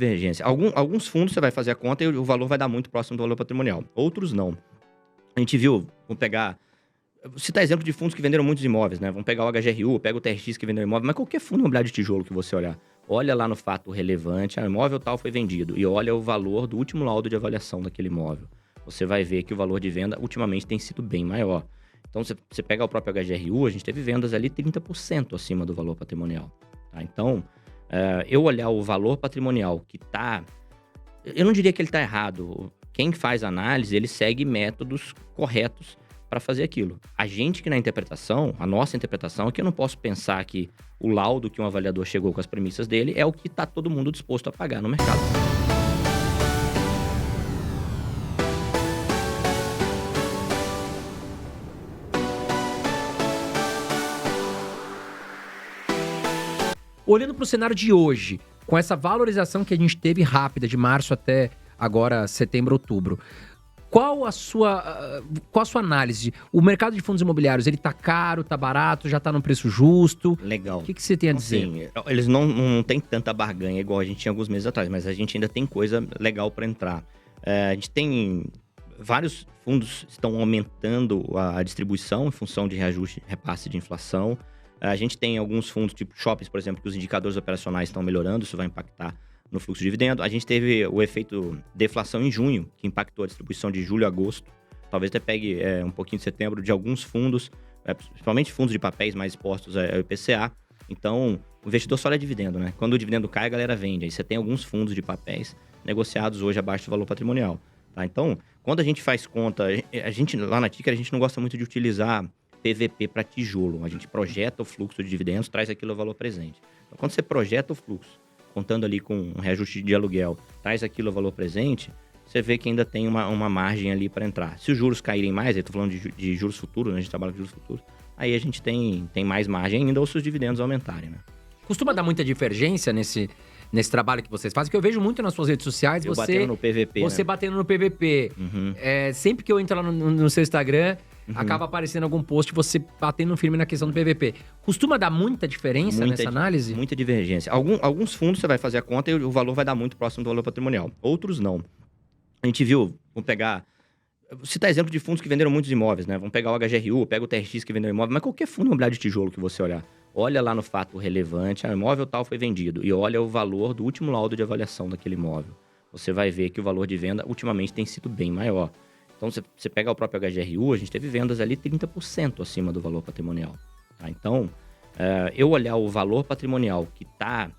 Divergência. Alguns fundos você vai fazer a conta e o valor vai dar muito próximo do valor patrimonial. Outros não. A gente viu, vamos pegar... Vou citar exemplo de fundos que venderam muitos imóveis, né? Vamos pegar o HGRU, pega o TRX que vendeu imóvel, mas qualquer fundo imobiliário de tijolo que você olhar, olha lá no fato relevante, o imóvel tal foi vendido, e olha o valor do último laudo de avaliação daquele imóvel. Você vai ver que o valor de venda ultimamente tem sido bem maior. Então, você pega o próprio HGRU, a gente teve vendas ali 30% acima do valor patrimonial. Tá? Então, eu olhar o valor patrimonial que está... Eu não diria que ele está errado. Quem faz análise, ele segue métodos corretos para fazer aquilo. A gente que na interpretação, a nossa interpretação é que eu não posso pensar que o laudo que um avaliador chegou com as premissas dele é o que está todo mundo disposto a pagar no mercado. Olhando para o cenário de hoje, com essa valorização que a gente teve rápida de março até agora setembro, outubro, qual a sua análise? O mercado de fundos imobiliários, ele tá caro, tá barato, já tá num preço justo? Legal. O que você tem a dizer? Assim, eles não têm tanta barganha igual a gente tinha alguns meses atrás, mas a gente ainda tem coisa legal para entrar. A gente tem vários fundos que estão aumentando a distribuição em função de reajuste, repasse de inflação. A gente tem alguns fundos, tipo shoppings, por exemplo, que os indicadores operacionais estão melhorando, isso vai impactar no fluxo de dividendo. A gente teve o efeito deflação em junho, que impactou a distribuição de julho a agosto. Talvez até pegue um pouquinho de setembro de alguns fundos, principalmente fundos de papéis mais expostos ao IPCA. Então, o investidor só olha dividendo, né? Quando o dividendo cai, a galera vende. Aí você tem alguns fundos de papéis negociados hoje abaixo do valor patrimonial. Tá? Então, quando a gente faz conta, a gente lá na Ticker, a gente não gosta muito de utilizar PVP para tijolo. A gente projeta o fluxo de dividendos, traz aquilo ao valor presente. Então, quando você projeta o fluxo, contando ali com um reajuste de aluguel, traz aquilo ao valor presente, você vê que ainda tem uma margem ali para entrar. Se os juros caírem mais, eu estou falando de juros futuros, né? A gente trabalha com juros futuros, aí a gente tem mais margem ainda, ou se os dividendos aumentarem, né? Costuma dar muita divergência nesse trabalho que vocês fazem? Porque eu vejo muito nas suas redes sociais Eu batendo no PVP, você né? batendo no PVP. Uhum. Sempre que eu entro lá no seu Instagram, acaba aparecendo algum post você batendo firme na questão do PVP. Costuma dar muita diferença nessa análise? Muita divergência. Alguns fundos você vai fazer a conta e o valor vai dar muito próximo do valor patrimonial. Outros não. A gente viu, vamos pegar... Vou citar exemplo de fundos que venderam muitos imóveis, né? Vamos pegar o HGRU, pega o TRX que vendeu imóvel, mas qualquer fundo imobiliário de tijolo que você olhar, olha lá no fato relevante, o imóvel tal foi vendido, e olha o valor do último laudo de avaliação daquele imóvel. Você vai ver que o valor de venda ultimamente tem sido bem maior. Então, você pega o próprio HGRU, a gente teve vendas ali 30% acima do valor patrimonial. Tá? Então, eu olhar o valor patrimonial que está...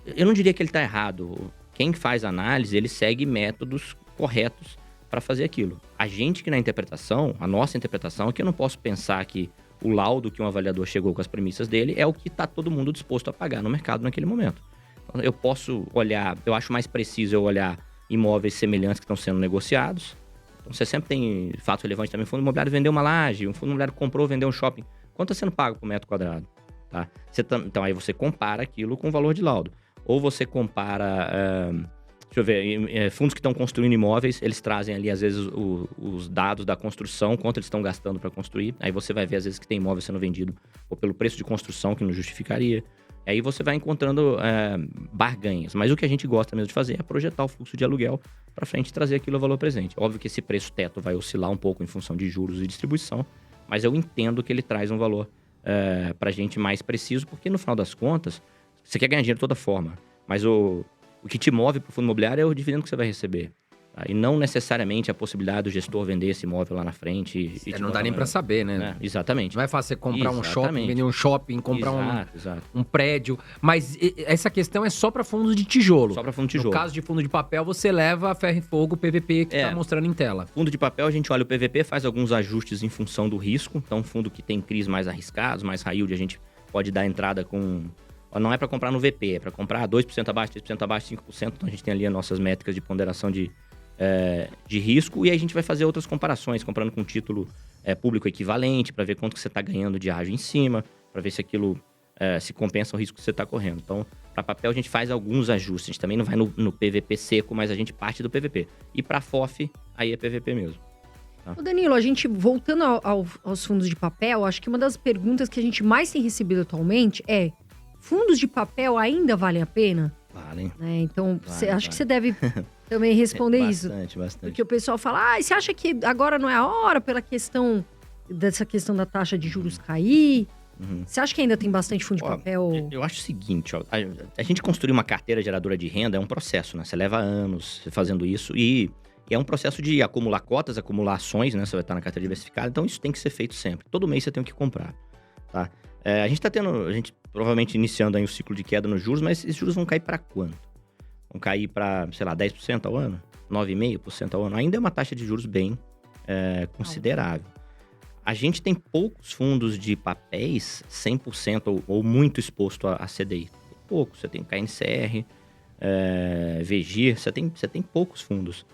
Eu não diria que ele está errado. Quem faz análise, ele segue métodos corretos para fazer aquilo. A gente que na interpretação, a nossa interpretação é que eu não posso pensar que o laudo que um avaliador chegou com as premissas dele é o que está todo mundo disposto a pagar no mercado naquele momento. Então, eu posso olhar, eu acho mais preciso eu olhar imóveis semelhantes que estão sendo negociados. Então, você sempre tem fato relevante também. O fundo imobiliário vendeu uma laje, um fundo imobiliário comprou, vendeu um shopping. Quanto está sendo pago por metro quadrado? Tá? Então, aí você compara aquilo com o valor de laudo. Ou você compara... deixa eu ver, fundos que estão construindo imóveis, eles trazem ali, às vezes, os dados da construção, quanto eles estão gastando para construir. Aí você vai ver, às vezes, que tem imóvel sendo vendido ou pelo preço de construção, que não justificaria. Aí você vai encontrando barganhas. Mas o que a gente gosta mesmo de fazer é projetar o fluxo de aluguel para frente e trazer aquilo ao valor presente. Óbvio que esse preço teto vai oscilar um pouco em função de juros e distribuição, mas eu entendo que ele traz um valor para a gente mais preciso, porque no final das contas, você quer ganhar dinheiro de toda forma, mas o que te move para o fundo imobiliário é o dividendo que você vai receber. Tá? E não necessariamente a possibilidade do gestor vender esse imóvel lá na frente. Não dá nem para saber, né? Exatamente. Não é fácil você comprar um shopping, vender um shopping, comprar um prédio. Mas essa questão é só para fundos de tijolo. Só para fundo de tijolo. No caso de fundo de papel, você leva a ferro e fogo o PVP que está mostrando em tela. Fundo de papel, a gente olha o PVP, faz alguns ajustes em função do risco. Então, fundo que tem CRIs mais arriscados, mais high yield, a gente pode dar entrada com... Não é para comprar no VP, é para comprar 2% abaixo, 3% abaixo, 5%. Então, a gente tem ali as nossas métricas de ponderação de risco, e aí a gente vai fazer outras comparações, comprando com título público equivalente, para ver quanto que você está ganhando de ágio em cima, para ver se aquilo se compensa o risco que você está correndo. Então, para papel, a gente faz alguns ajustes. A gente também não vai no PVP seco, mas a gente parte do PVP. E para FOF, aí é PVP mesmo. Ô Danilo, a gente, voltando aos fundos de papel, acho que uma das perguntas que a gente mais tem recebido atualmente é: fundos de papel ainda valem a pena? Valem. né? Então, Vale, acho que vale. você deve também responder isso. Bastante. Porque o pessoal fala, você acha que agora não é a hora dessa questão da taxa de juros cair? Uhum. Você acha que ainda tem bastante fundo de Ó, papel? Eu acho o seguinte, ó, a gente construir uma carteira geradora de renda é um processo, né? Você leva anos fazendo isso e é um processo de acumular cotas, acumular ações, né? Você vai estar na carteira diversificada, então isso tem que ser feito sempre. Todo mês você tem que comprar, tá? A gente provavelmente iniciando aí um ciclo de queda nos juros, mas esses juros vão cair para quanto? Vão cair para, sei lá, 10% ao ano? 9,5% ao ano? Ainda é uma taxa de juros bem considerável. A gente tem poucos fundos de papéis 100% ou muito exposto a CDI. Tem poucos. Você tem o KNCR, VGIR, você tem poucos fundos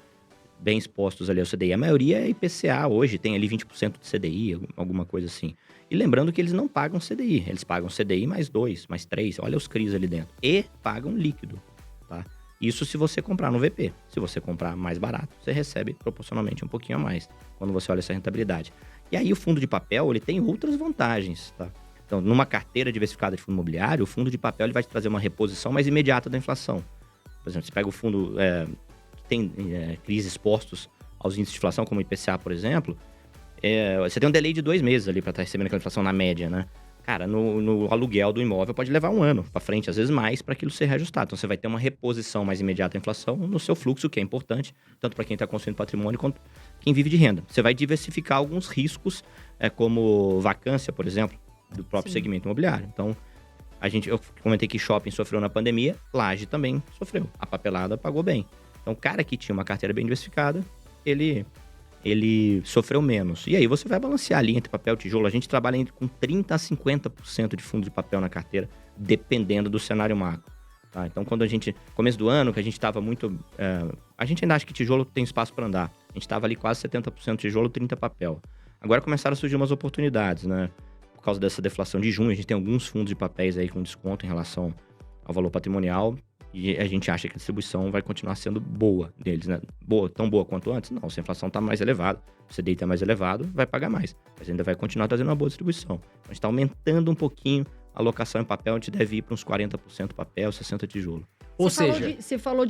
bem expostos ali ao CDI. A maioria é IPCA hoje, tem ali 20% de CDI, alguma coisa assim. E lembrando que eles não pagam CDI, eles pagam CDI mais 2, mais 3, olha os CRIs ali dentro. E pagam líquido, tá? Isso se você comprar no VP. Se você comprar mais barato, você recebe proporcionalmente um pouquinho a mais, quando você olha essa rentabilidade. E aí o fundo de papel, ele tem outras vantagens, tá? Então, numa carteira diversificada de fundo imobiliário, o fundo de papel ele vai te trazer uma reposição mais imediata da inflação. Por exemplo, você pega o fundo que tem CRIs expostos aos índices de inflação, como o IPCA, por exemplo, você tem um delay de 2 meses ali para estar recebendo aquela inflação na média, né? Cara, no aluguel do imóvel pode levar 1 ano para frente, às vezes mais, para aquilo ser reajustado. Então, você vai ter uma reposição mais imediata da inflação no seu fluxo, que é importante, tanto para quem está construindo patrimônio quanto quem vive de renda. Você vai diversificar alguns riscos, como vacância, por exemplo, do próprio segmento imobiliário. Então, eu comentei que shopping sofreu na pandemia, laje também sofreu. A papelada pagou bem. Então, o cara que tinha uma carteira bem diversificada, ele sofreu menos. E aí você vai balancear ali entre papel e tijolo. A gente trabalha com 30% a 50% de fundo de papel na carteira, dependendo do cenário macro. Tá? Então, quando começo do ano, que a gente estava muito... a gente ainda acha que tijolo tem espaço para andar. A gente estava ali quase 70% tijolo, 30% papel. Agora começaram a surgir umas oportunidades, né? Por causa dessa deflação de junho, a gente tem alguns fundos de papéis aí com desconto em relação ao valor patrimonial. E a gente acha que a distribuição vai continuar sendo boa deles, né? Tão boa quanto antes? Não, se a inflação está mais elevada, o CDI está mais elevado, vai pagar mais. Mas ainda vai continuar trazendo uma boa distribuição. Então, a gente está aumentando um pouquinho a alocação em papel, a gente deve ir para uns 40% papel, 60% tijolo. Você falou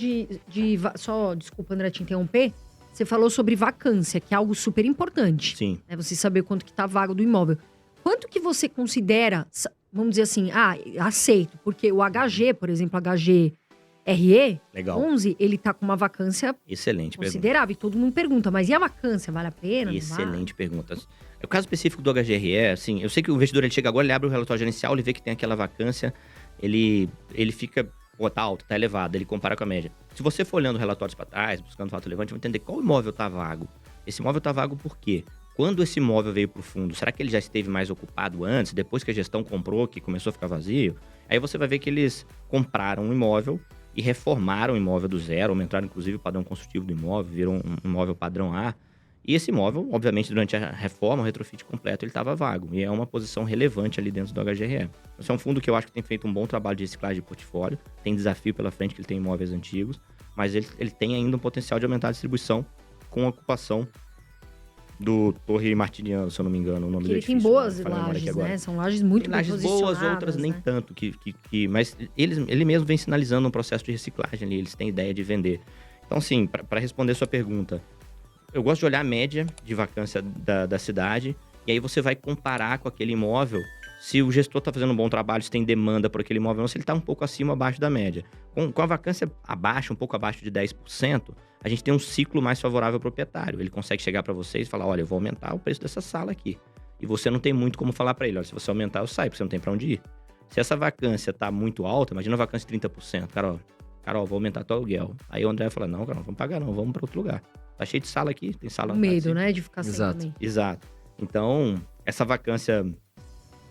só, desculpa, André, te interromper. Você falou sobre vacância, que é algo super importante. Sim. Né? Você saber quanto que tá vago do imóvel. Quanto que você considera, vamos dizer assim, aceito? Porque o HG, por exemplo, HGRE, Legal. 11, ele tá com uma vacância Excelente pergunta. considerável. E todo mundo pergunta, mas e a vacância? Vale a pena? Excelente pergunta. O caso específico do HGRE, assim, eu sei que o investidor ele chega agora, ele abre o relatório gerencial, ele vê que tem aquela vacância, ele fica, tá alto, tá elevado, ele compara com a média. Se você for olhando relatórios para trás, buscando fato relevante, vai entender qual imóvel tá vago. Esse imóvel tá vago por quê? Quando esse imóvel veio para o fundo, será que ele já esteve mais ocupado antes, depois que a gestão comprou, que começou a ficar vazio? Aí você vai ver que eles compraram um imóvel e reformaram o imóvel do zero, aumentaram inclusive o padrão construtivo do imóvel, virou um imóvel padrão A. E esse imóvel, obviamente, durante a reforma, o retrofit completo, ele estava vago. E é uma posição relevante ali dentro do HGRE. Esse é um fundo que eu acho que tem feito um bom trabalho de reciclagem de portfólio. Tem desafio pela frente, que ele tem imóveis antigos. Mas ele tem ainda um potencial de aumentar a distribuição com a ocupação do Torre Martiniano, se eu não me engano. O nome dele ele tem boas lajes, né? São lajes muito bem posicionadas. Boas, outras nem né? tanto. Mas ele mesmo vem sinalizando um processo de reciclagem ali. Eles têm ideia de vender. Então, assim, para responder a sua pergunta, eu gosto de olhar a média de vacância da cidade. E aí você vai comparar com aquele imóvel se o gestor está fazendo um bom trabalho, se tem demanda por aquele imóvel ou se ele está um pouco acima ou abaixo da média. Com a vacância abaixo, um pouco abaixo de 10%, a gente tem um ciclo mais favorável ao proprietário. Ele consegue chegar para vocês e falar, olha, eu vou aumentar o preço dessa sala aqui. E você não tem muito como falar para ele, olha, se você aumentar, eu saio, porque você não tem para onde ir. Se essa vacância tá muito alta, imagina a vacância de 30%. Carol, vou aumentar teu aluguel. Aí o André fala, não, Carol, não vamos pagar não, vamos para outro lugar. Tá cheio de sala aqui, tem sala... O medo, né, de ficar sem Exato. também. Exato. Então, essa vacância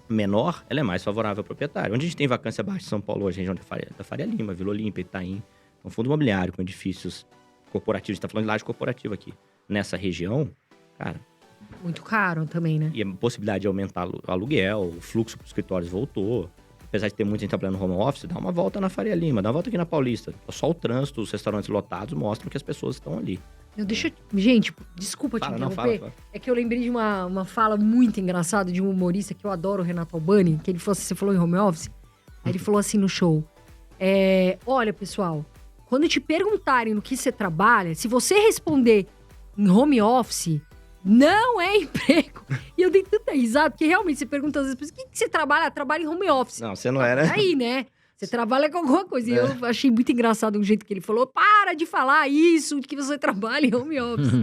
menor, ela é mais favorável ao proprietário. Onde a gente tem vacância baixa em São Paulo, hoje, a região da Faria Lima, Vila Olímpia, Itaim, um fundo imobiliário com edifícios corporativos, a gente tá falando de laje corporativa aqui. Nessa região, cara... Muito caro também, né? E a possibilidade de aumentar o aluguel, o fluxo para os escritórios voltou. Apesar de ter muita gente trabalhando no home office, dá uma volta na Faria Lima, dá uma volta aqui na Paulista. Só o trânsito, os restaurantes lotados mostram que as pessoas estão ali. Gente, desculpa te interromper. Fala. É que eu lembrei de uma fala muito engraçada de um humorista que eu adoro, o Renato Albani, que ele falou assim, você falou em home office? Aí ele falou assim no show, Olha, pessoal, quando te perguntarem no que você trabalha, se você responder em home office, não é emprego. E eu dei tanta risada, porque realmente você pergunta às vezes, o que você trabalha? Ah, trabalho em home office. Não, você não era. Aí, né? Você trabalha com alguma coisa. E eu achei muito engraçado o jeito que ele falou, para de falar isso, que você trabalha em home office.